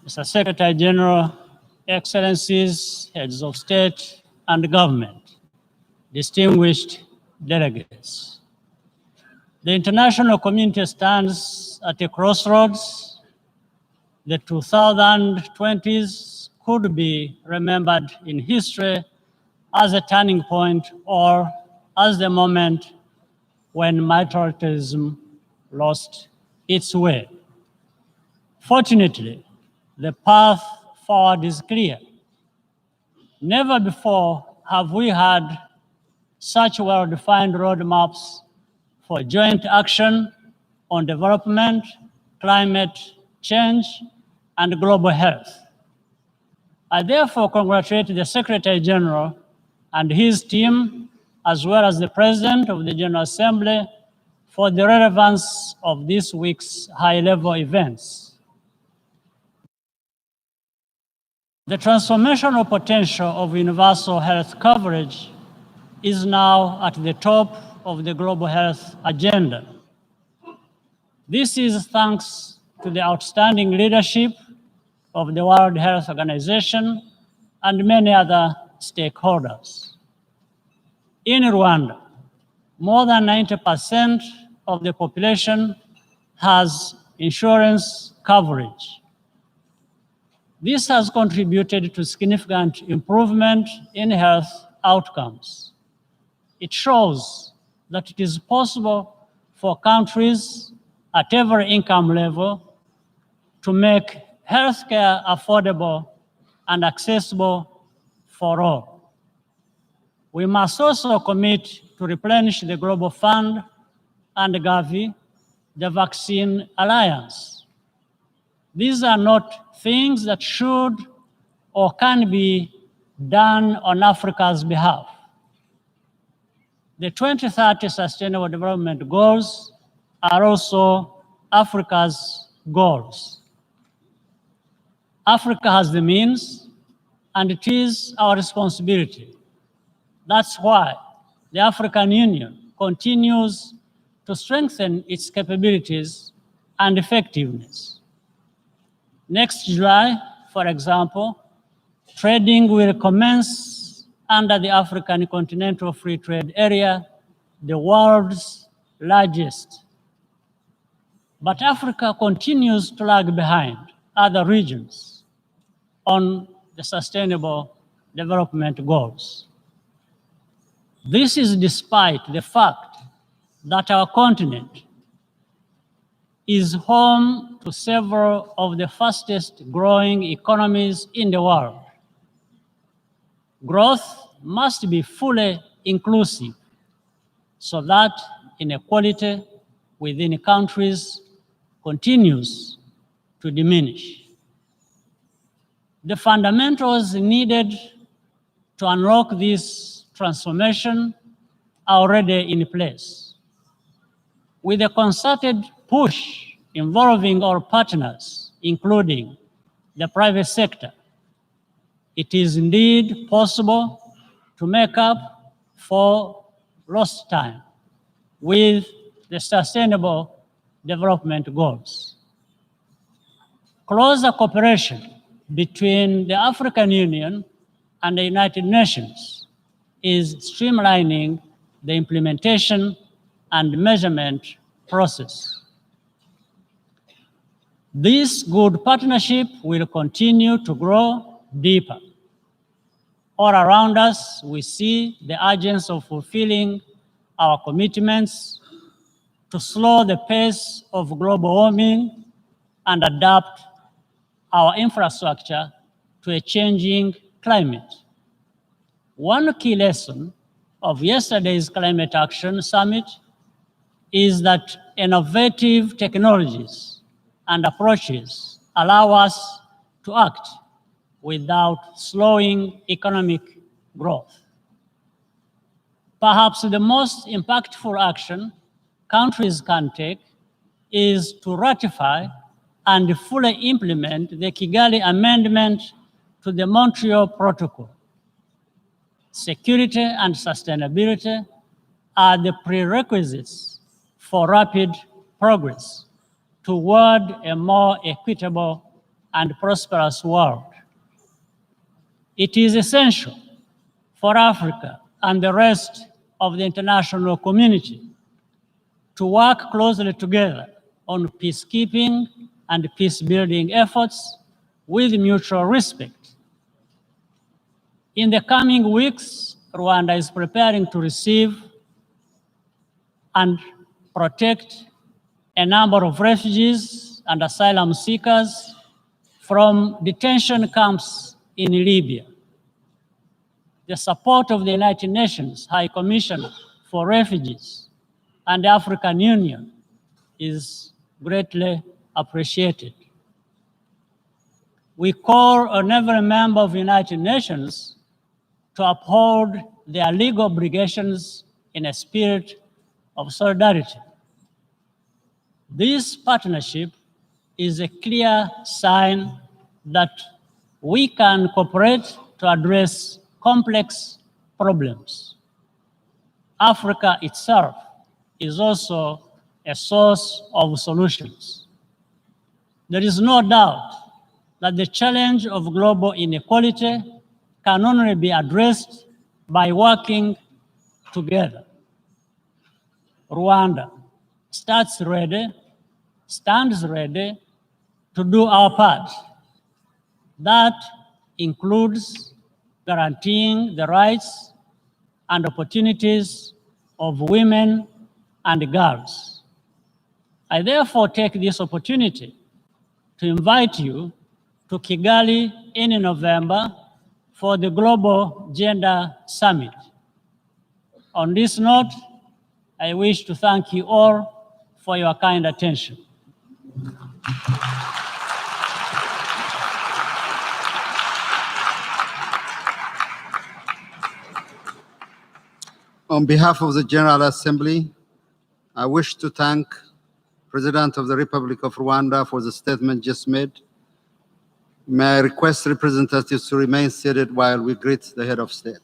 Mr. Secretary General, Excellencies, heads of state and government, distinguished delegates. The international community stands at a crossroads. The 2020s could be remembered in history as a turning point or as the moment when multilateralism lost its way. Fortunately, the path forward is clear. Never before have we had such well-defined roadmaps for joint action on development, climate change, and global health. I therefore congratulate the Secretary General and his team, as well as the President of the General Assembly, for the relevance of this week's high-level events. The transformational potential of universal health coverage is now at the top of the global health agenda. This is thanks to the outstanding leadership of the World Health Organization and many other stakeholders. In Rwanda, more than 90% of the population has insurance coverage. This has contributed to significant improvement in health outcomes. It shows that it is possible for countries at every income level to make healthcare affordable and accessible for all. We must also commit to replenish the Global Fund and Gavi, the Vaccine Alliance. These are not things that should or can be done on Africa's behalf. The 2030 Sustainable Development Goals are also Africa's goals. Africa has the means, and it is our responsibility. That's why the African Union continues to strengthen its capabilities and effectiveness. Next July, for example, trading will commence under the African Continental Free Trade Area, the world's largest. But Africa continues to lag behind other regions on the Sustainable Development Goals. This is despite the fact that our continent is home to several of the fastest growing economies in the world. Growth must be fully inclusive so that inequality within countries continues to diminish. The fundamentals needed to unlock this transformation are already in place. With a concerted push involving our partners, including the private sector, it is indeed possible to make up for lost time with the Sustainable Development Goals. Closer cooperation between the African Union and the United Nations is streamlining the implementation and measurement process. This good partnership will continue to grow deeper. All around us, we see the urgency of fulfilling our commitments to slow the pace of global warming and adapt our infrastructure to a changing climate. One key lesson of yesterday's Climate Action Summit is that innovative technologies and approaches allow us to act without slowing economic growth. Perhaps the most impactful action countries can take is to ratify and fully implement the Kigali Amendment to the Montreal Protocol. Security and sustainability are the prerequisites for rapid progress toward a more equitable and prosperous world. It is essential for Africa and the rest of the international community to work closely together on peacekeeping and peace-building efforts with mutual respect. In the coming weeks, Rwanda is preparing to receive and protect a number of refugees and asylum seekers from detention camps in Libya. The support of the United Nations High Commissioner for Refugees and the African Union is greatly appreciated. We call on every member of the United Nations to uphold their legal obligations in a spirit of solidarity. This partnership is a clear sign that we can cooperate to address complex problems. Africa itself is also a source of solutions. There is no doubt that the challenge of global inequality can only be addressed by working together. Rwanda stands ready to do our part. That includes guaranteeing the rights and opportunities of women and girls. I therefore take this opportunity to invite you to Kigali in November for the Global Gender Summit. On this note, I wish to thank you all for your kind attention. On behalf of the General Assembly, I wish to thank President of the Republic of Rwanda for the statement just made. May I request representatives to remain seated while we greet the head of state.